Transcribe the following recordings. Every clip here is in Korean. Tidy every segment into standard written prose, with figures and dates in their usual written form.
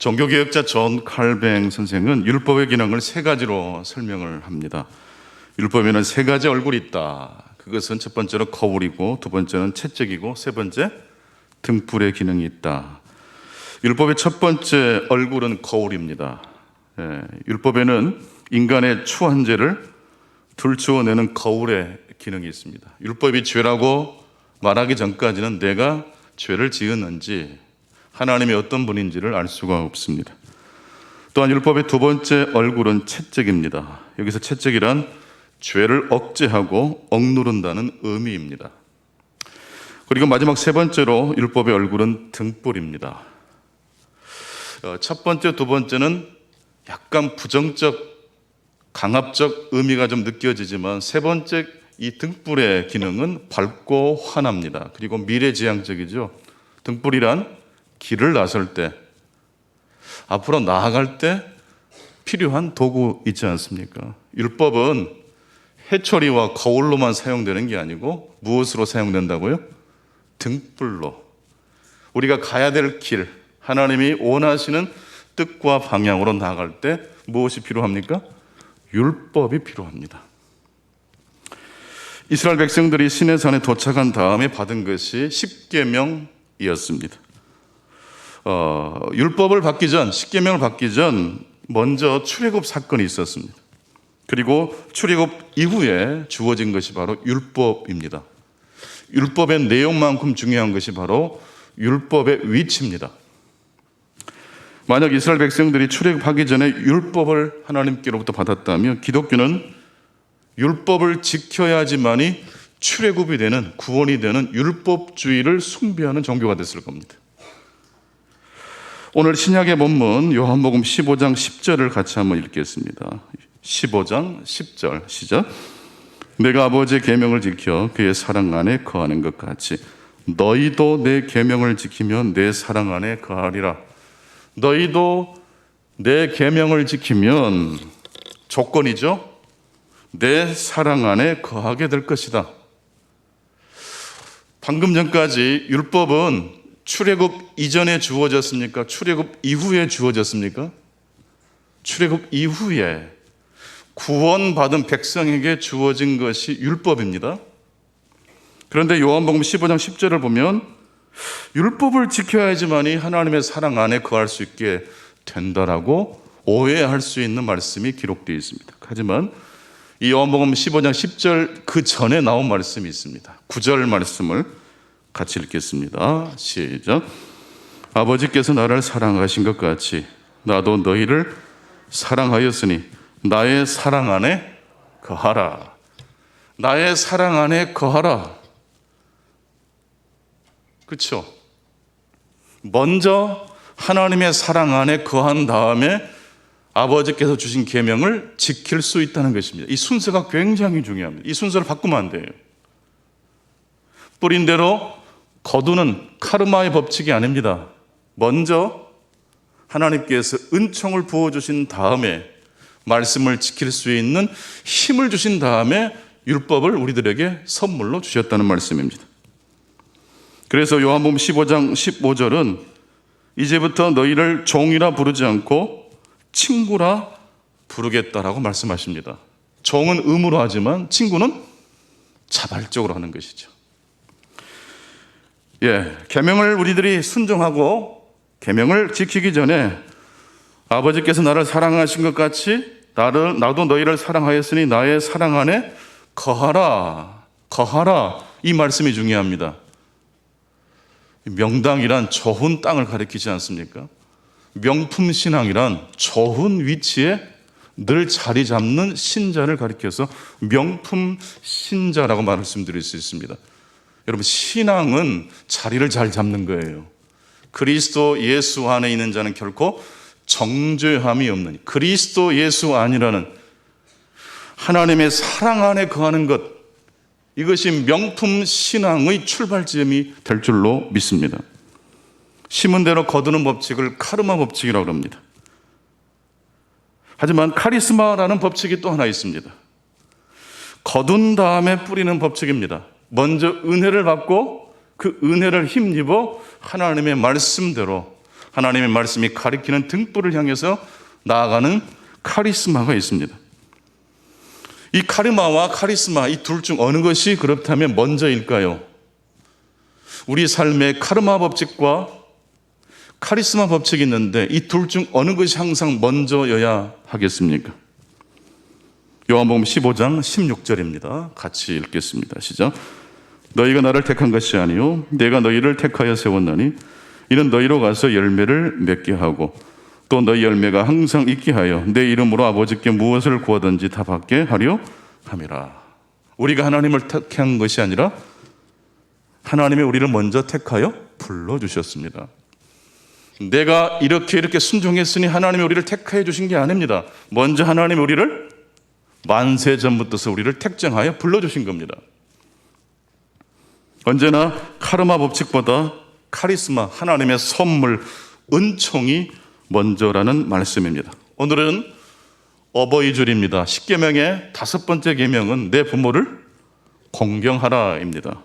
종교개혁자 존 칼뱅 선생은 율법의 기능을 세 가지로 설명을 합니다. 율법에는 세 가지 얼굴이 있다. 그것은 첫 번째로 거울이고, 두 번째는 채찍이고, 세 번째 등불의 기능이 있다. 율법의 첫 번째 얼굴은 거울입니다. 율법에는 인간의 추한 죄를 들추어내는 거울의 기능이 있습니다. 율법이 죄라고 말하기 전까지는 내가 죄를 지었는지 하나님이 어떤 분인지를 알 수가 없습니다. 또한 율법의 두 번째 얼굴은 채찍입니다. 여기서 채찍이란 죄를 억제하고 억누른다는 의미입니다. 그리고 마지막 세 번째로 율법의 얼굴은 등불입니다. 첫 번째, 두 번째는 약간 부정적, 강압적 의미가 좀 느껴지지만 세 번째 이 등불의 기능은 밝고 환합니다. 그리고 미래지향적이죠. 등불이란 길을 나설 때, 앞으로 나아갈 때 필요한 도구 있지 않습니까? 율법은 해초리와 거울로만 사용되는 게 아니고 무엇으로 사용된다고요? 등불로. 우리가 가야 될 길, 하나님이 원하시는 뜻과 방향으로 나아갈 때 무엇이 필요합니까? 율법이 필요합니다. 이스라엘 백성들이 시내산에 도착한 다음에 받은 것이 십계명이었습니다. 율법을 받기 전, 십계명을 받기 전 먼저 출애굽 사건이 있었습니다. 그리고 출애굽 이후에 주어진 것이 바로 율법입니다. 율법의 내용만큼 중요한 것이 바로 율법의 위치입니다. 만약 이스라엘 백성들이 출애굽하기 전에 율법을 하나님께로부터 받았다면 기독교는 율법을 지켜야지만이 출애굽이 되는, 구원이 되는 율법주의를 숭배하는 종교가 됐을 겁니다. 오늘 신약의 본문 요한복음 15장 10절을 같이 한번 읽겠습니다. 15장 10절 시작. 내가 아버지의 계명을 지켜 그의 사랑 안에 거하는 것 같이 너희도 내 계명을 지키면 내 사랑 안에 거하리라. 너희도 내 계명을 지키면 조건이죠. 내 사랑 안에 거하게 될 것이다. 방금 전까지 율법은 출애굽 이전에 주어졌습니까? 출애굽 이후에 주어졌습니까? 출애굽 이후에 구원받은 백성에게 주어진 것이 율법입니다. 그런데 요한복음 15장 10절을 보면 율법을 지켜야지만이 하나님의 사랑 안에 거할 수 있게 된다라고 오해할 수 있는 말씀이 기록되어 있습니다. 하지만 이 요한복음 15장 10절 그 전에 나온 말씀이 있습니다. 9절 말씀을 같이 읽겠습니다. 시작. 아버지께서 나를 사랑하신 것 같이 나도 너희를 사랑하였으니 나의 사랑 안에 거하라. 나의 사랑 안에 거하라. 그렇죠? 먼저 하나님의 사랑 안에 거한 다음에 아버지께서 주신 계명을 지킬 수 있다는 것입니다. 이 순서가 굉장히 중요합니다. 이 순서를 바꾸면 안 돼요. 뿌린 대로 거두는 카르마의 법칙이 아닙니다. 먼저 하나님께서 은총을 부어주신 다음에 말씀을 지킬 수 있는 힘을 주신 다음에 율법을 우리들에게 선물로 주셨다는 말씀입니다. 그래서 요한복음 15장 15절은 이제부터 너희를 종이라 부르지 않고 친구라 부르겠다라고 말씀하십니다. 종은 의무로 하지만 친구는 자발적으로 하는 것이죠. 계명을 우리들이 순종하고 계명을 지키기 전에 아버지께서 나를 사랑하신 것 같이 나도 너희를 사랑하였으니 나의 사랑 안에 거하라. 거하라. 이 말씀이 중요합니다. 명당이란 좋은 땅을 가리키지 않습니까? 명품 신앙이란 좋은 위치에 늘 자리 잡는 신자를 가리켜서 명품 신자라고 말씀드릴 수 있습니다. 여러분, 신앙은 자리를 잘 잡는 거예요. 그리스도 예수 안에 있는 자는 결코 정죄함이 없느니, 그리스도 예수 안이라는 하나님의 사랑 안에 거하는 것, 이것이 명품 신앙의 출발점이 될 줄로 믿습니다. 심은 대로 거두는 법칙을 카르마 법칙이라고 합니다. 하지만 카리스마라는 법칙이 또 하나 있습니다. 거둔 다음에 뿌리는 법칙입니다. 먼저 은혜를 받고 그 은혜를 힘입어 하나님의 말씀대로 하나님의 말씀이 가리키는 등불을 향해서 나아가는 카리스마가 있습니다. 이 카르마와 카리스마, 이 둘 중 어느 것이 그렇다면 먼저일까요? 우리 삶의 카르마 법칙과 카리스마 법칙이 있는데 이 둘 중 어느 것이 항상 먼저여야 하겠습니까? 요한복음 15장 16절입니다. 같이 읽겠습니다. 시작. 너희가 나를 택한 것이 아니요 내가 너희를 택하여 세웠나니 이는 너희로 가서 열매를 맺게 하고 또 너희 열매가 항상 있게 하여 내 이름으로 아버지께 무엇을 구하든지 다 받게 하려 함이라. 우리가 하나님을 택한 것이 아니라 하나님이 우리를 먼저 택하여 불러주셨습니다. 내가 이렇게 순종했으니 하나님이 우리를 택하여 주신 게 아닙니다. 먼저 하나님이 우리를 만세 전부터 우리를 택정하여 불러주신 겁니다. 언제나 카르마 법칙보다 카리스마, 하나님의 선물, 은총이 먼저라는 말씀입니다. 오늘은 어버이줄입니다. 10계명의 5번째 계명은 내 부모를 공경하라입니다.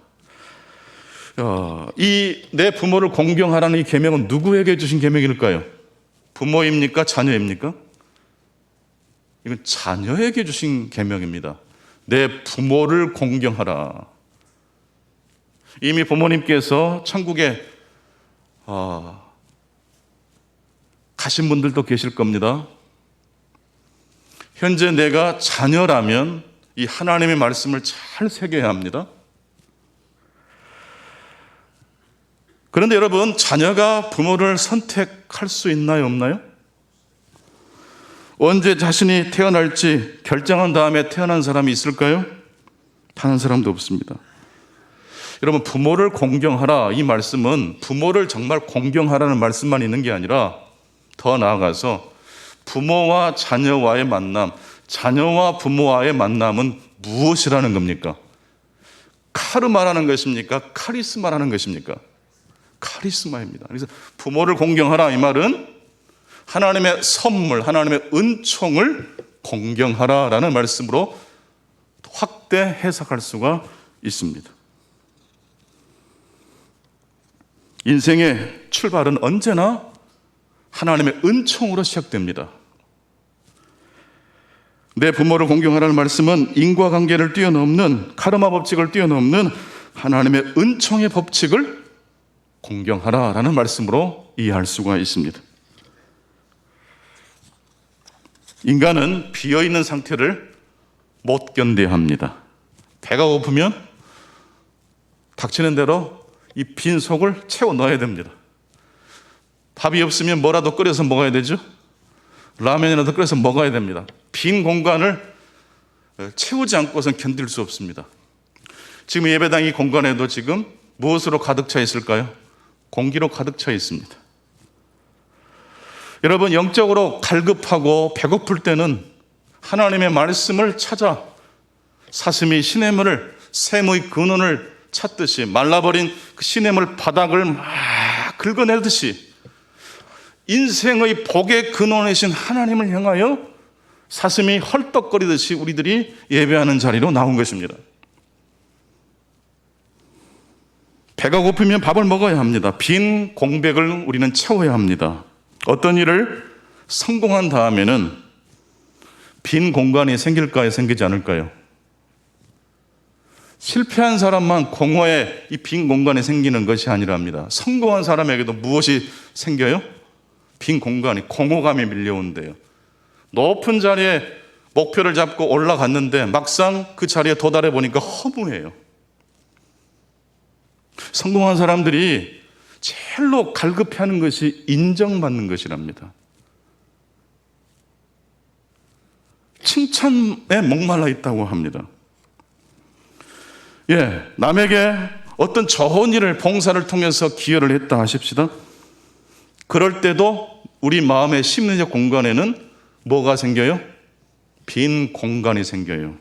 이 내 부모를 공경하라는 이 계명은 누구에게 주신 계명일까요? 부모입니까? 자녀입니까? 이건 자녀에게 주신 계명입니다. 내 부모를 공경하라. 이미 부모님께서 천국에 가신 분들도 계실 겁니다. 현재 내가 자녀라면 이 하나님의 말씀을 잘 새겨야 합니다. 그런데 여러분, 자녀가 부모를 선택할 수 있나요, 없나요? 언제 자신이 태어날지 결정한 다음에 태어난 사람이 있을까요? 다른 사람도 없습니다. 여러분, 부모를 공경하라, 이 말씀은 부모를 정말 공경하라는 말씀만 있는 게 아니라 더 나아가서 부모와 자녀와의 만남, 자녀와 부모와의 만남은 무엇이라는 겁니까? 카르마라는 것입니까? 카리스마라는 것입니까? 카리스마입니다. 그래서 부모를 공경하라, 이 말은 하나님의 선물, 하나님의 은총을 공경하라라는 말씀으로 확대 해석할 수가 있습니다. 인생의 출발은 언제나 하나님의 은총으로 시작됩니다. 내 부모를 공경하라는 말씀은 인과관계를 뛰어넘는, 카르마 법칙을 뛰어넘는 하나님의 은총의 법칙을 공경하라라는 말씀으로 이해할 수가 있습니다. 인간은 비어있는 상태를 못 견뎌야 합니다. 배가 고프면 닥치는 대로 이 빈 속을 채워 넣어야 됩니다. 밥이 없으면 뭐라도 끓여서 먹어야 되죠. 라면이라도 끓여서 먹어야 됩니다. 빈 공간을 채우지 않고서는 견딜 수 없습니다. 지금 예배당 이 공간에도 지금 무엇으로 가득 차 있을까요? 공기로 가득 차 있습니다. 여러분, 영적으로 갈급하고 배고플 때는 하나님의 말씀을 찾아 사슴이 시냇물을, 샘의 근원을 찾듯이 말라버린 그 시냇물 바닥을 막 긁어내듯이 인생의 복의 근원이신 하나님을 향하여 사슴이 헐떡거리듯이 우리들이 예배하는 자리로 나온 것입니다. 배가 고프면 밥을 먹어야 합니다. 빈 공백을 우리는 채워야 합니다. 어떤 일을 성공한 다음에는 빈 공간이 생길까요? 생기지 않을까요? 실패한 사람만 공허에 이 빈 공간이 생기는 것이 아니랍니다. 성공한 사람에게도 무엇이 생겨요? 빈 공간이, 공허감이 밀려온대요. 높은 자리에 목표를 잡고 올라갔는데 막상 그 자리에 도달해 보니까 허무해요. 성공한 사람들이 제일로 갈급해하는 것이 인정받는 것이랍니다. 칭찬에 목말라 있다고 합니다. 남에게 어떤 좋은 일을, 봉사를 통해서 기여를 했다 하십시다. 그럴 때도 우리 마음의 심리적 공간에는 뭐가 생겨요? 빈 공간이 생겨요.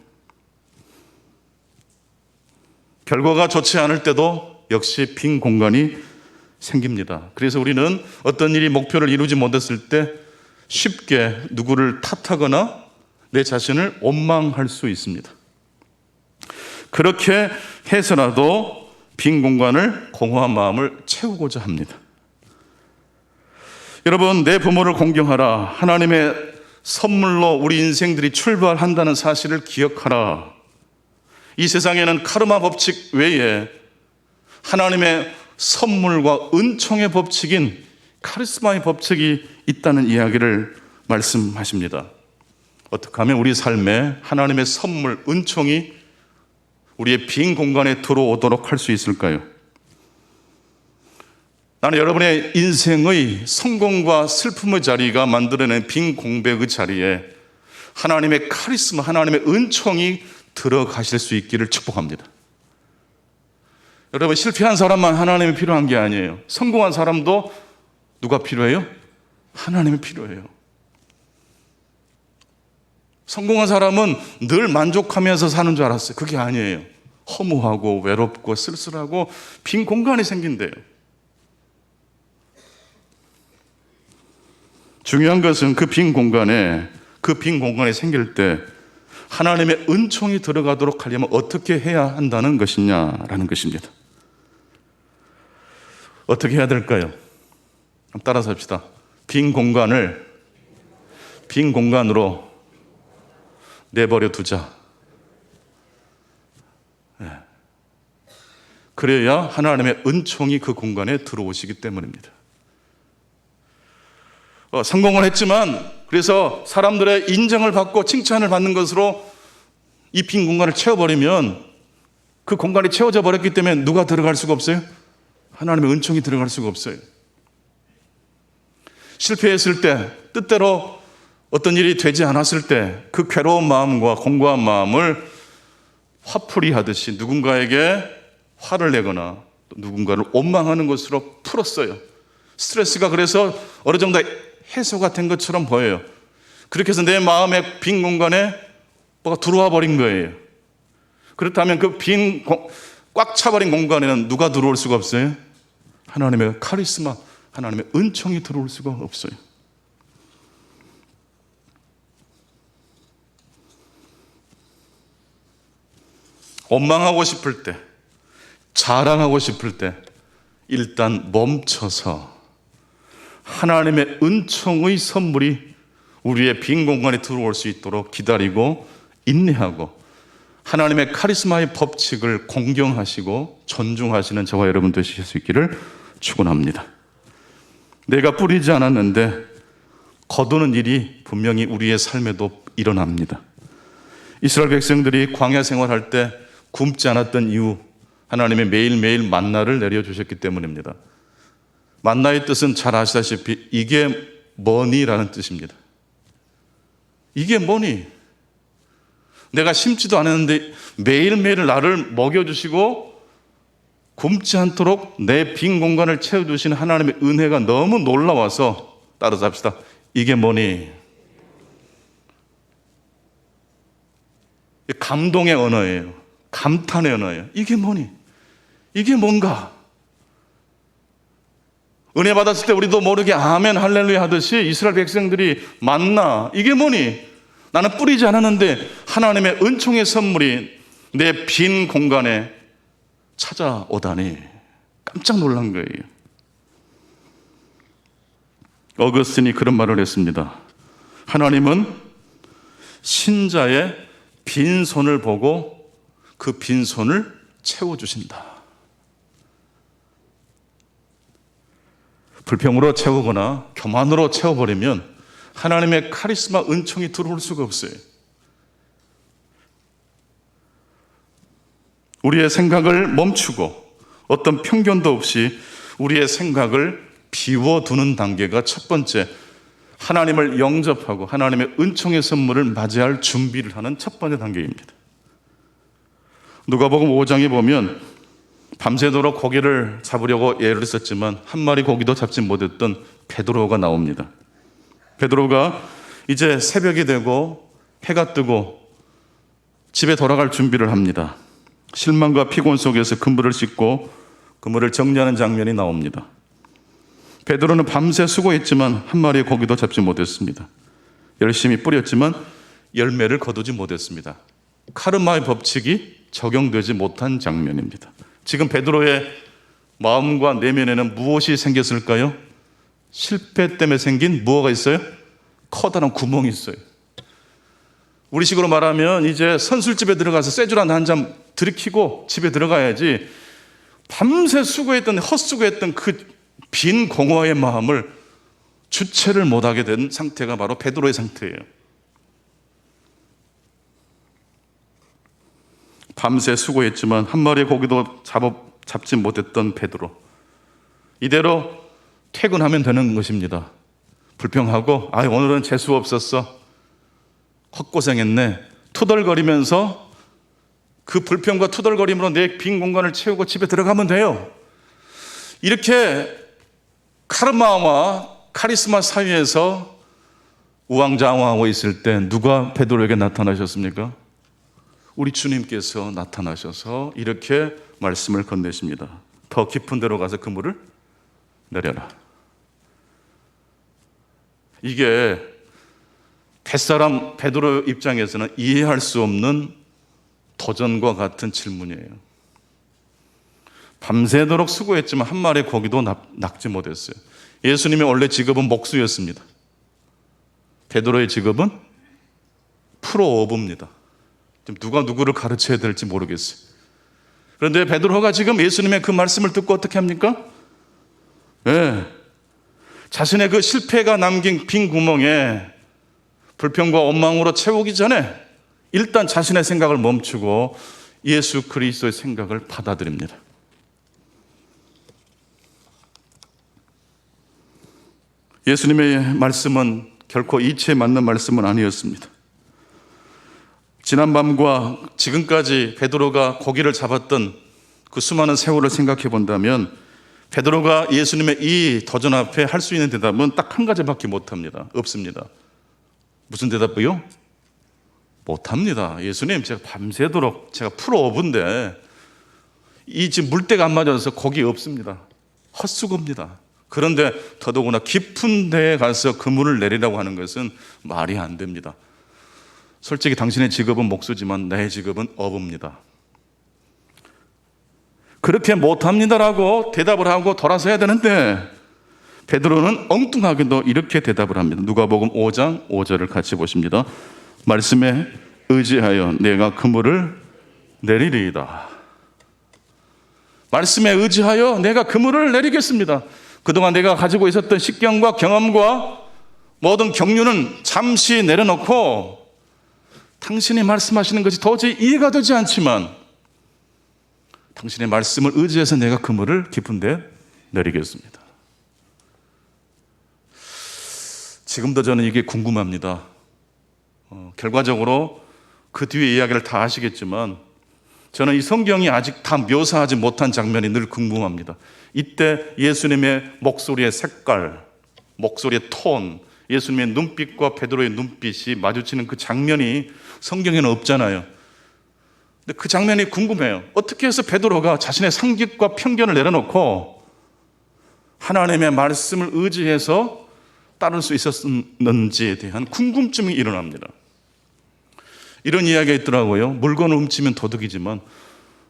결과가 좋지 않을 때도 역시 빈 공간이 생깁니다. 그래서 우리는 어떤 일이 목표를 이루지 못했을 때 쉽게 누구를 탓하거나 내 자신을 원망할 수 있습니다. 그렇게 해서라도 빈 공간을, 공허한 마음을 채우고자 합니다. 여러분, 내 부모를 공경하라. 하나님의 선물로 우리 인생들이 출발한다는 사실을 기억하라. 이 세상에는 카르마 법칙 외에 하나님의 선물과 은총의 법칙인 카리스마의 법칙이 있다는 이야기를 말씀하십니다. 어떻게 하면 우리 삶에 하나님의 선물, 은총이 우리의 빈 공간에 들어오도록 할 수 있을까요? 나는 여러분의 인생의 성공과 슬픔의 자리가 만들어낸 빈 공백의 자리에 하나님의 카리스마, 하나님의 은총이 들어가실 수 있기를 축복합니다. 여러분, 실패한 사람만 하나님이 필요한 게 아니에요. 성공한 사람도 누가 필요해요? 하나님이 필요해요. 성공한 사람은 늘 만족하면서 사는 줄 알았어요. 그게 아니에요. 허무하고 외롭고 쓸쓸하고 빈 공간이 생긴대요. 중요한 것은 그 빈 공간에 생길 때 하나님의 은총이 들어가도록 하려면 어떻게 해야 한다는 것이냐라는 것입니다. 어떻게 해야 될까요? 따라서 합시다. 빈 공간을 빈 공간으로 내버려 두자. 그래야 하나님의 은총이 그 공간에 들어오시기 때문입니다. 성공을 했지만 그래서 사람들의 인정을 받고 칭찬을 받는 것으로 이 빈 공간을 채워버리면 그 공간이 채워져 버렸기 때문에 누가 들어갈 수가 없어요? 하나님의 은총이 들어갈 수가 없어요. 실패했을 때, 뜻대로 어떤 일이 되지 않았을 때 그 괴로운 마음과 공고한 마음을 화풀이 하듯이 누군가에게 화를 내거나 또 누군가를 원망하는 것으로 풀었어요. 스트레스가 그래서 어느 정도 해소가 된 것처럼 보여요. 그렇게 해서 내 마음의 빈 공간에 뭐가 들어와 버린 거예요. 그렇다면 그 꽉 차버린 공간에는 누가 들어올 수가 없어요? 하나님의 카리스마, 하나님의 은총이 들어올 수가 없어요. 원망하고 싶을 때, 자랑하고 싶을 때 일단 멈춰서 하나님의 은총의 선물이 우리의 빈 공간에 들어올 수 있도록 기다리고 인내하고 하나님의 카리스마의 법칙을 공경하시고 존중하시는 저와 여러분 되실 수 있기를 축원합니다. 내가 뿌리지 않았는데 거두는 일이 분명히 우리의 삶에도 일어납니다. 이스라엘 백성들이 광야 생활할 때 굶지 않았던 이유, 하나님의 매일매일 만나를 내려주셨기 때문입니다. 만나의 뜻은 잘 아시다시피 이게 뭐니라는 뜻입니다. 이게 뭐니? 내가 심지도 않았는데 매일매일 나를 먹여주시고 굶지 않도록 내 빈 공간을 채워주시는 하나님의 은혜가 너무 놀라워서 따라서 합시다. 이게 뭐니? 감동의 언어예요. 감탄의 언어예요. 이게 뭐니? 이게 뭔가? 은혜 받았을 때 우리도 모르게 아멘 할렐루야 하듯이 이스라엘 백성들이 만나, 이게 뭐니? 나는 뿌리지 않았는데 하나님의 은총의 선물이 내 빈 공간에 찾아오다니 깜짝 놀란 거예요. 어거스틴이 그런 말을 했습니다. 하나님은 신자의 빈손을 보고 그 빈손을 채워주신다. 불평으로 채우거나 교만으로 채워버리면 하나님의 카리스마 은총이 들어올 수가 없어요. 우리의 생각을 멈추고 어떤 편견도 없이 우리의 생각을 비워두는 단계가 첫 번째, 하나님을 영접하고 하나님의 은총의 선물을 맞이할 준비를 하는 첫 번째 단계입니다. 누가복음 5장에 보면 밤새도록 고기를 잡으려고 애를 썼지만 한 마리 고기도 잡지 못했던 베드로가 나옵니다. 베드로가 이제 새벽이 되고 해가 뜨고 집에 돌아갈 준비를 합니다. 실망과 피곤 속에서 그물을 씻고 그물을 정리하는 장면이 나옵니다. 베드로는 밤새 수고했지만 한 마리의 고기도 잡지 못했습니다. 열심히 뿌렸지만 열매를 거두지 못했습니다. 카르마의 법칙이 적용되지 못한 장면입니다. 지금 베드로의 마음과 내면에는 무엇이 생겼을까요? 실패 때문에 생긴 뭐가 있어요? 커다란 구멍이 있어요. 우리 식으로 말하면 이제 선술집에 들어가서 쇠주란 한 잔 들이키고 집에 들어가야지, 밤새 수고했던, 헛수고했던 그 빈 공허의 마음을 주체를 못하게 된 상태가 바로 베드로의 상태예요. 밤새 수고했지만 한 마리의 고기도 잡지 못했던 베드로, 이대로 퇴근하면 되는 것입니다. 불평하고 오늘은 재수 없었어, 헛고생했네, 투덜거리면서 그 불평과 투덜거림으로 내 빈 공간을 채우고 집에 들어가면 돼요. 이렇게 카르마와 카리스마 사이에서 우왕좌왕하고 있을 때 누가 베드로에게 나타나셨습니까? 우리 주님께서 나타나셔서 이렇게 말씀을 건네십니다. 더 깊은 데로 가서 그물을 내려라. 이게 뱃사람 베드로 입장에서는 이해할 수 없는 도전과 같은 질문이에요. 밤새도록 수고했지만 한 마리의 고기도 낚지 못했어요. 예수님의 원래 직업은 목수였습니다. 베드로의 직업은 프로어부입니다. 누가 누구를 가르쳐야 될지 모르겠어요. 그런데 베드로가 지금 예수님의 그 말씀을 듣고 어떻게 합니까? 자신의 그 실패가 남긴 빈 구멍에 불평과 원망으로 채우기 전에 일단 자신의 생각을 멈추고 예수 그리스도의 생각을 받아들입니다. 예수님의 말씀은 결코 이치에 맞는 말씀은 아니었습니다. 지난밤과 지금까지 베드로가 고기를 잡았던 그 수많은 세월을 생각해 본다면 베드로가 예수님의 이 도전 앞에 할 수 있는 대답은 딱 한 가지밖에 못합니다. 없습니다. 무슨 대답이요? 못합니다. 예수님, 제가 밤새도록, 제가 프로어부인데 이 지금 물때가 안 맞아서 고기 없습니다. 헛수고입니다. 그런데 더더구나 깊은 데에 가서 그물을 내리라고 하는 것은 말이 안 됩니다. 솔직히 당신의 직업은 목수지만 내 직업은 어부입니다. 그렇게 못합니다라고 대답을 하고 돌아서야 되는데 베드로는 엉뚱하게도 이렇게 대답을 합니다. 누가복음 5장 5절을 같이 보십니다. 말씀에 의지하여 내가 그물을 내리리이다. 말씀에 의지하여 내가 그물을 내리겠습니다. 그동안 내가 가지고 있었던 식견과 경험과 모든 경륜은 잠시 내려놓고 당신이 말씀하시는 것이 도저히 이해가 되지 않지만 당신의 말씀을 의지해서 내가 그물을 깊은 데 내리겠습니다. 지금도 저는 이게 궁금합니다. 결과적으로 그 뒤에 이야기를 다 아시겠지만 저는 이 성경이 아직 다 묘사하지 못한 장면이 늘 궁금합니다. 이때 예수님의 목소리의 색깔, 목소리의 톤, 예수님의 눈빛과 베드로의 눈빛이 마주치는 그 장면이 성경에는 없잖아요. 근데 그 장면이 궁금해요. 어떻게 해서 베드로가 자신의 상식과 편견을 내려놓고 하나님의 말씀을 의지해서 따를 수 있었는지에 대한 궁금증이 일어납니다. 이런 이야기가 있더라고요. 물건을 훔치면 도둑이지만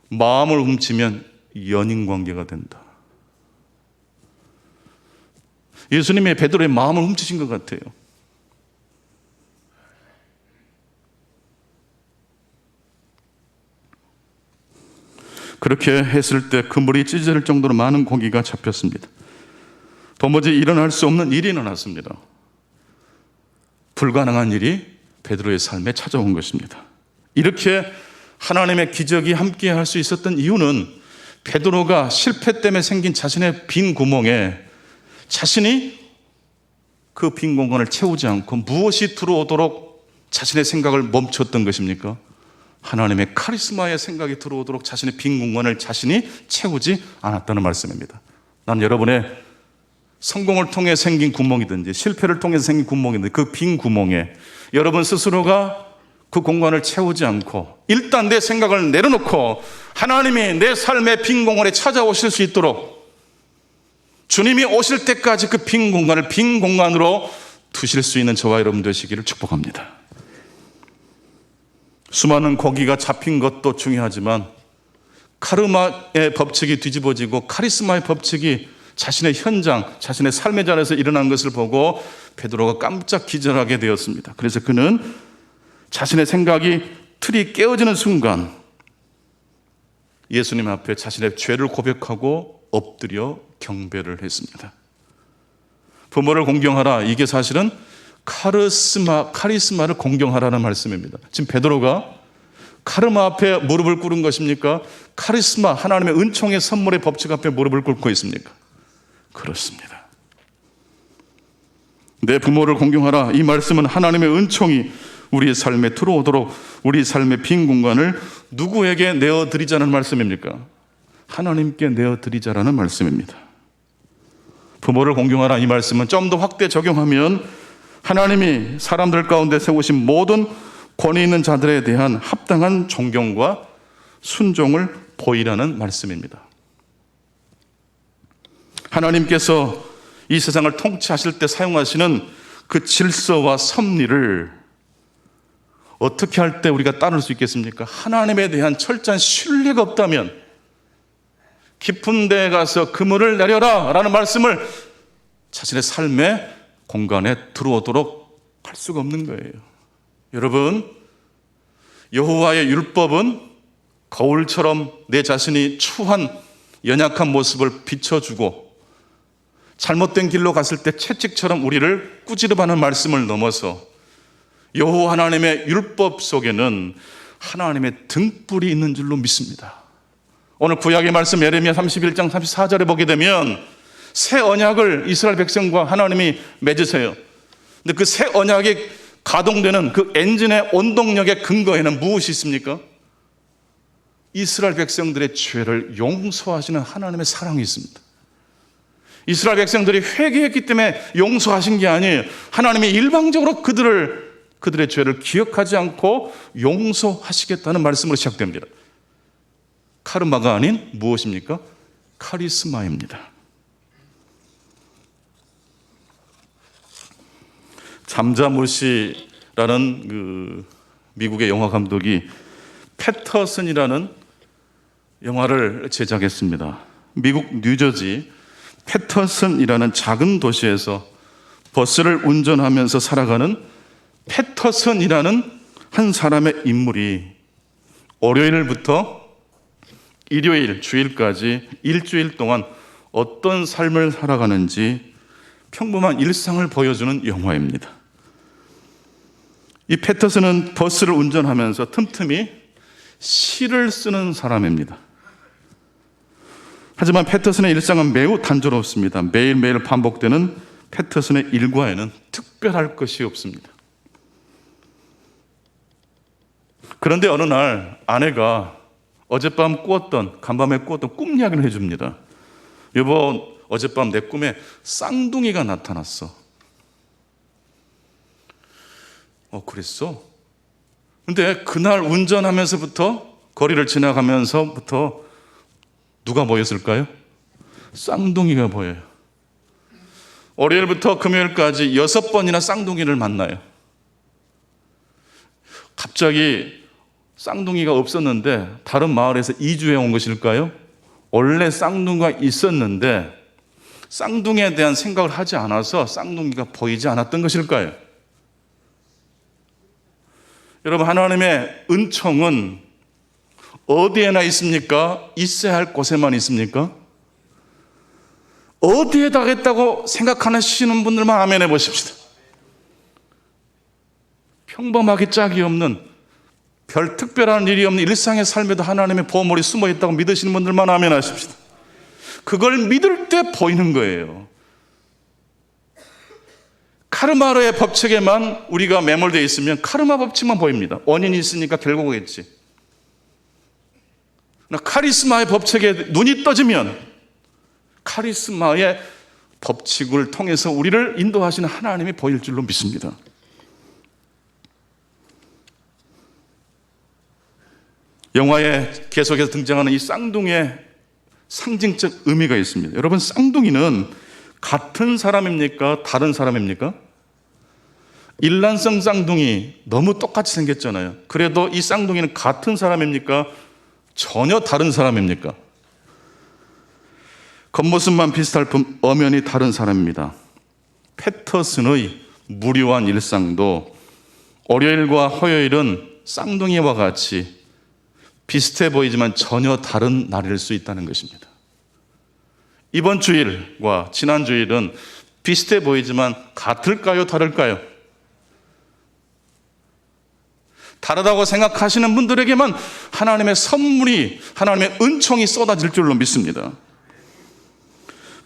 마음을 훔치면 연인 관계가 된다. 예수님의 베드로의 마음을 훔치신 것 같아요. 그렇게 했을 때 그물이 찢어질 정도로 많은 고기가 잡혔습니다. 도무지 일어날 수 없는 일이 일어났습니다. 불가능한 일이 베드로의 삶에 찾아온 것입니다. 이렇게 하나님의 기적이 함께 할 수 있었던 이유는 베드로가 실패 때문에 생긴 자신의 빈 구멍에 자신이 그 빈 공간을 채우지 않고 무엇이 들어오도록 자신의 생각을 멈췄던 것입니까? 하나님의 카리스마의 생각이 들어오도록 자신의 빈 공간을 자신이 채우지 않았다는 말씀입니다. 난 여러분의 성공을 통해 생긴 구멍이든지 실패를 통해서 생긴 구멍이든지 그 빈 구멍에 여러분 스스로가 그 공간을 채우지 않고 일단 내 생각을 내려놓고 하나님이 내 삶의 빈 공간에 찾아오실 수 있도록 주님이 오실 때까지 그 빈 공간을 빈 공간으로 두실 수 있는 저와 여러분 되시기를 축복합니다. 수많은 고기가 잡힌 것도 중요하지만 카르마의 법칙이 뒤집어지고 카리스마의 법칙이 자신의 현장, 자신의 삶의 자리에서 일어난 것을 보고 베드로가 깜짝 기절하게 되었습니다. 그래서 그는 자신의 생각이 틀이 깨어지는 순간 예수님 앞에 자신의 죄를 고백하고 엎드려 경배를 했습니다. 부모를 공경하라. 이게 사실은 카리스마를 공경하라는 말씀입니다. 지금 베드로가 카르마 앞에 무릎을 꿇은 것입니까? 카리스마, 하나님의 은총의 선물의 법칙 앞에 무릎을 꿇고 있습니까? 그렇습니다. 내 부모를 공경하라. 이 말씀은 하나님의 은총이 우리의 삶에 들어오도록 우리 삶의 빈 공간을 누구에게 내어드리자는 말씀입니까? 하나님께 내어드리자라는 말씀입니다. 부모를 공경하라. 이 말씀은 좀 더 확대 적용하면 하나님이 사람들 가운데 세우신 모든 권위 있는 자들에 대한 합당한 존경과 순종을 보이라는 말씀입니다. 하나님께서 이 세상을 통치하실 때 사용하시는 그 질서와 섭리를 어떻게 할 때 우리가 따를 수 있겠습니까? 하나님에 대한 철저한 신뢰가 없다면 깊은 데에 가서 그물을 내려라 라는 말씀을 자신의 삶의 공간에 들어오도록 할 수가 없는 거예요. 여러분, 여호와의 율법은 거울처럼 내 자신이 추한 연약한 모습을 비춰주고 잘못된 길로 갔을 때 채찍처럼 우리를 꾸지르하는 말씀을 넘어서 여호와 하나님의 율법 속에는 하나님의 등불이 있는 줄로 믿습니다. 오늘 구약의 말씀 예레미야 31장 34절에 보게 되면 새 언약을 이스라엘 백성과 하나님이 맺으세요. 근데 그 새 언약이 가동되는 그 엔진의 원동력의 근거에는 무엇이 있습니까? 이스라엘 백성들의 죄를 용서하시는 하나님의 사랑이 있습니다. 이스라엘 백성들이 회개했기 때문에 용서하신 게 아니에요. 하나님이 일방적으로 그들의 죄를 기억하지 않고 용서하시겠다는 말씀으로 시작됩니다. 카르마가 아닌 무엇입니까? 카리스마입니다. 잠자무시라는 그 미국의 영화 감독이 패터슨이라는 영화를 제작했습니다. 미국 뉴저지 패터슨이라는 작은 도시에서 버스를 운전하면서 살아가는 패터슨이라는 한 사람의 인물이 월요일부터 일요일, 주일까지 일주일 동안 어떤 삶을 살아가는지 평범한 일상을 보여주는 영화입니다. 이 패터슨은 버스를 운전하면서 틈틈이 시를 쓰는 사람입니다. 하지만 패터슨의 일상은 매우 단조롭습니다. 매일매일 반복되는 패터슨의 일과에는 특별할 것이 없습니다. 그런데 어느 날 아내가 간밤에 꾸었던 꿈 이야기를 해줍니다. 여보, 어젯밤 내 꿈에 쌍둥이가 나타났어. 그랬어? 근데 그날 운전하면서부터 거리를 지나가면서부터 누가 보였을까요? 쌍둥이가 보여요. 월요일부터 금요일까지 6번이나 쌍둥이를 만나요. 갑자기 쌍둥이가 없었는데 다른 마을에서 이주해 온 것일까요? 원래 쌍둥이가 있었는데 쌍둥이에 대한 생각을 하지 않아서 쌍둥이가 보이지 않았던 것일까요? 여러분, 하나님의 은총은 어디에나 있습니까? 있어야 할 곳에만 있습니까? 어디에다 했다고 생각하시는 분들만 아멘 해보십시다. 평범하게 짝이 없는 별 특별한 일이 없는 일상의 삶에도 하나님의 보물이 숨어 있다고 믿으시는 분들만 아멘 하십시다. 그걸 믿을 때 보이는 거예요. 카르마의 법칙에만 우리가 매몰되어 있으면 카르마 법칙만 보입니다. 원인이 있으니까 결국 오겠지. 카리스마의 법칙에 눈이 떠지면 카리스마의 법칙을 통해서 우리를 인도하시는 하나님이 보일 줄로 믿습니다. 영화에 계속해서 등장하는 이 쌍둥이의 상징적 의미가 있습니다. 여러분, 쌍둥이는 같은 사람입니까? 다른 사람입니까? 일란성 쌍둥이 너무 똑같이 생겼잖아요. 그래도 이 쌍둥이는 같은 사람입니까? 전혀 다른 사람입니까? 겉모습만 비슷할 뿐 엄연히 다른 사람입니다. 패터슨의 무료한 일상도 월요일과 화요일은 쌍둥이와 같이 비슷해 보이지만 전혀 다른 날일 수 있다는 것입니다. 이번 주일과 지난 주일은 비슷해 보이지만 같을까요? 다를까요? 다르다고 생각하시는 분들에게만 하나님의 선물이, 하나님의 은총이 쏟아질 줄로 믿습니다.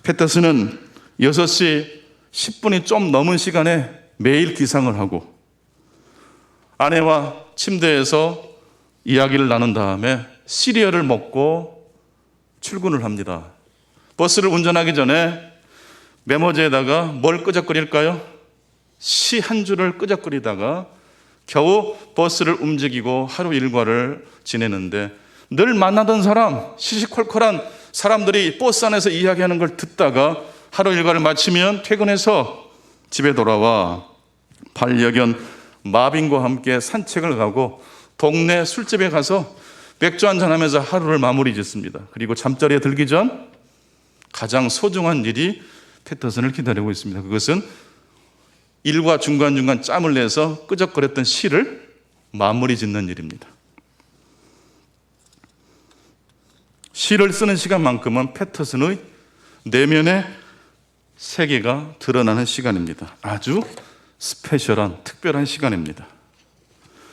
패터슨은 6시 10분이 좀 넘은 시간에 매일 기상을 하고 아내와 침대에서 이야기를 나눈 다음에 시리얼을 먹고 출근을 합니다. 버스를 운전하기 전에 메모지에다가 뭘 끄적거릴까요? 시 한 줄을 끄적거리다가 겨우 버스를 움직이고 하루 일과를 지내는데 늘 만나던 사람, 시시콜콜한 사람들이 버스 안에서 이야기하는 걸 듣다가 하루 일과를 마치면 퇴근해서 집에 돌아와 반려견 마빈과 함께 산책을 가고 동네 술집에 가서 맥주 한잔하면서 하루를 마무리 짓습니다. 그리고 잠자리에 들기 전 가장 소중한 일이 패터슨을 기다리고 있습니다. 그것은 일과 중간중간 짬을 내서 끄적거렸던 시를 마무리 짓는 일입니다. 시를 쓰는 시간만큼은 패터슨의 내면의 세계가 드러나는 시간입니다. 아주 스페셜한, 특별한 시간입니다.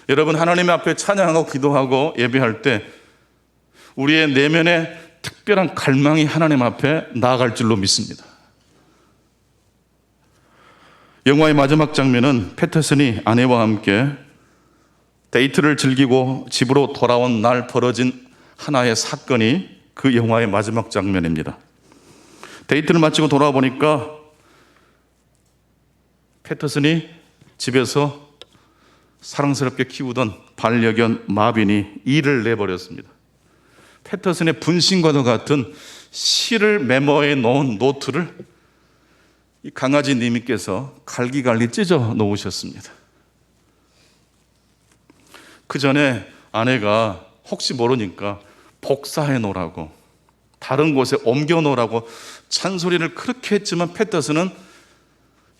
여러분, 하나님 앞에 찬양하고 기도하고 예배할 때 우리의 내면의 특별한 갈망이 하나님 앞에 나아갈 줄로 믿습니다. 영화의 마지막 장면은 패터슨이 아내와 함께 데이트를 즐기고 집으로 돌아온 날 벌어진 하나의 사건이 그 영화의 마지막 장면입니다. 데이트를 마치고 돌아와 보니까 패터슨이 집에서 사랑스럽게 키우던 반려견 마빈이 이를 내버렸습니다. 패터슨의 분신과도 같은 시를 메모해 놓은 노트를 이 강아지 님께서 갈기갈기 찢어 놓으셨습니다. 그 전에 아내가 혹시 모르니까 복사해 놓으라고, 다른 곳에 옮겨 놓으라고 잔소리를 그렇게 했지만 패터슨은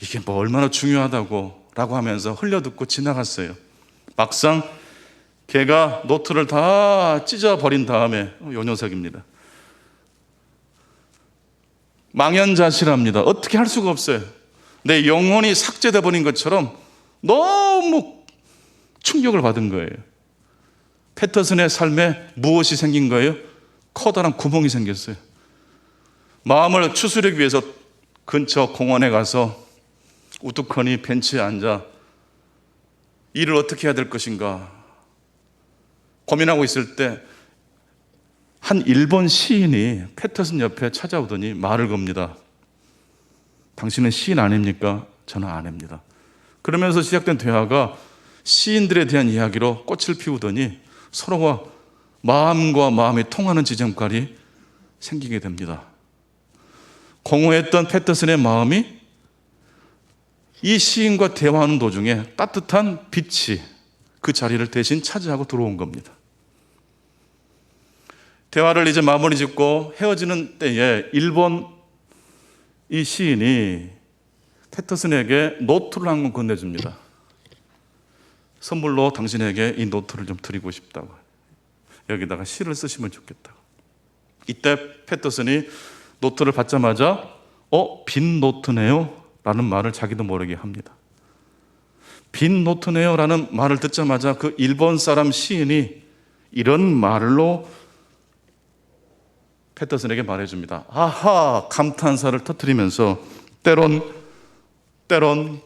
이게 뭐 얼마나 중요하다고 라고 하면서 흘려듣고 지나갔어요. 막상 걔가 노트를 다 찢어버린 다음에 요 녀석입니다. 망연자실합니다. 어떻게 할 수가 없어요. 내 영혼이 삭제돼 버린 것처럼 너무 충격을 받은 거예요. 패터슨의 삶에 무엇이 생긴 거예요? 커다란 구멍이 생겼어요. 마음을 추스르기 위해서 근처 공원에 가서 우두커니 벤치에 앉아 일을 어떻게 해야 될 것인가 고민하고 있을 때 한 일본 시인이 패터슨 옆에 찾아오더니 말을 겁니다. 당신은 시인 아닙니까? 저는 아닙니다. 그러면서 시작된 대화가 시인들에 대한 이야기로 꽃을 피우더니 서로가 마음과 마음이 통하는 지점까지 생기게 됩니다. 공허했던 패터슨의 마음이 이 시인과 대화하는 도중에 따뜻한 빛이 그 자리를 대신 차지하고 들어온 겁니다. 대화를 이제 마무리 짓고 헤어지는 때에 일본 이 시인이 패터슨에게 노트를 한 권 건네줍니다. 선물로 당신에게 이 노트를 좀 드리고 싶다고. 여기다가 시를 쓰시면 좋겠다고. 이때 패터슨이 노트를 받자마자 빈 노트네요 라는 말을 자기도 모르게 합니다. 빈 노트네요 라는 말을 듣자마자 그 일본 사람 시인이 이런 말로 패터슨에게 말해줍니다. 아하, 감탄사를 터뜨리면서 때론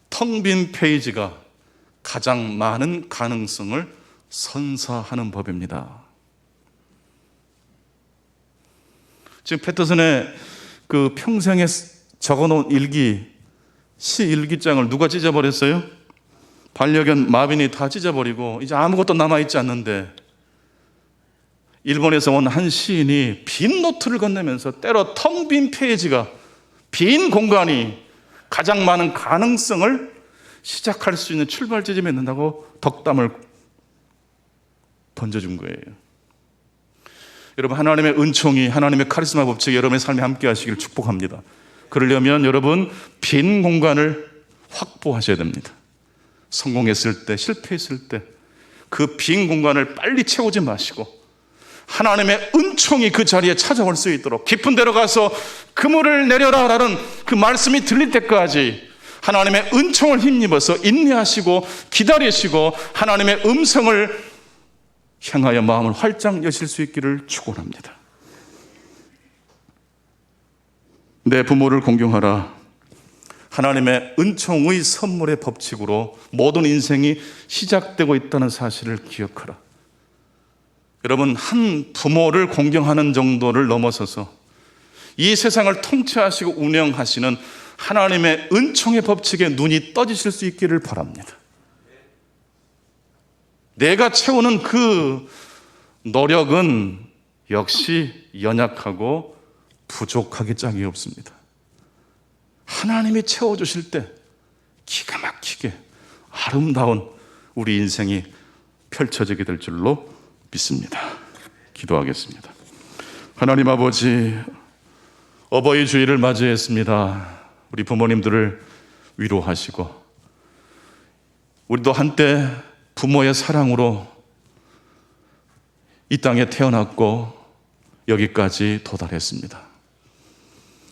텅 빈 페이지가 가장 많은 가능성을 선사하는 법입니다. 지금 패터슨의 그 평생에 적어놓은 일기, 시 일기장을 누가 찢어버렸어요? 반려견 마빈이 다 찢어버리고 이제 아무것도 남아있지 않는데 일본에서 온 한 시인이 빈 노트를 건네면서 때로 텅 빈 페이지가, 빈 공간이 가장 많은 가능성을 시작할 수 있는 출발 지점에 있는다고 덕담을 던져준 거예요. 여러분, 하나님의 은총이, 하나님의 카리스마 법칙이 여러분의 삶에 함께 하시기를 축복합니다. 그러려면 여러분, 빈 공간을 확보하셔야 됩니다. 성공했을 때, 실패했을 때 그 빈 공간을 빨리 채우지 마시고 하나님의 은총이 그 자리에 찾아올 수 있도록 깊은 데로 가서 그물을 내려라 라는 그 말씀이 들릴 때까지 하나님의 은총을 힘입어서 인내하시고 기다리시고 하나님의 음성을 향하여 마음을 활짝 여실 수 있기를 축원합니다. 내 부모를 공경하라. 하나님의 은총의 선물의 법칙으로 모든 인생이 시작되고 있다는 사실을 기억하라. 여러분, 한 부모를 공경하는 정도를 넘어서서 이 세상을 통치하시고 운영하시는 하나님의 은총의 법칙에 눈이 떠지실 수 있기를 바랍니다. 내가 채우는 그 노력은 역시 연약하고 부족하기 짝이 없습니다. 하나님이 채워주실 때 기가 막히게 아름다운 우리 인생이 펼쳐지게 될 줄로 믿습니다. 기도하겠습니다. 하나님 아버지, 어버이 주일을 맞이했습니다. 우리 부모님들을 위로하시고 우리도 한때 부모의 사랑으로 이 땅에 태어났고 여기까지 도달했습니다.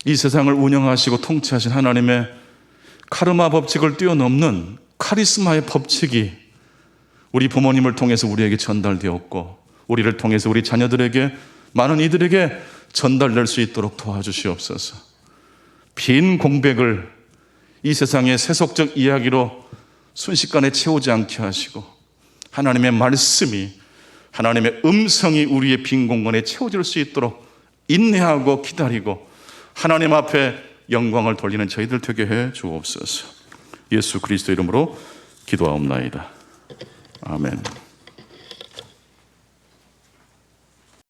이 세상을 운영하시고 통치하신 하나님의 카르마 법칙을 뛰어넘는 카리스마의 법칙이 우리 부모님을 통해서 우리에게 전달되었고 우리를 통해서 우리 자녀들에게, 많은 이들에게 전달될 수 있도록 도와주시옵소서. 빈 공백을 이 세상의 세속적 이야기로 순식간에 채우지 않게 하시고 하나님의 말씀이, 하나님의 음성이 우리의 빈 공간에 채워질 수 있도록 인내하고 기다리고 하나님 앞에 영광을 돌리는 저희들 되게 해 주옵소서. 예수 그리스도 이름으로 기도하옵나이다. 아멘.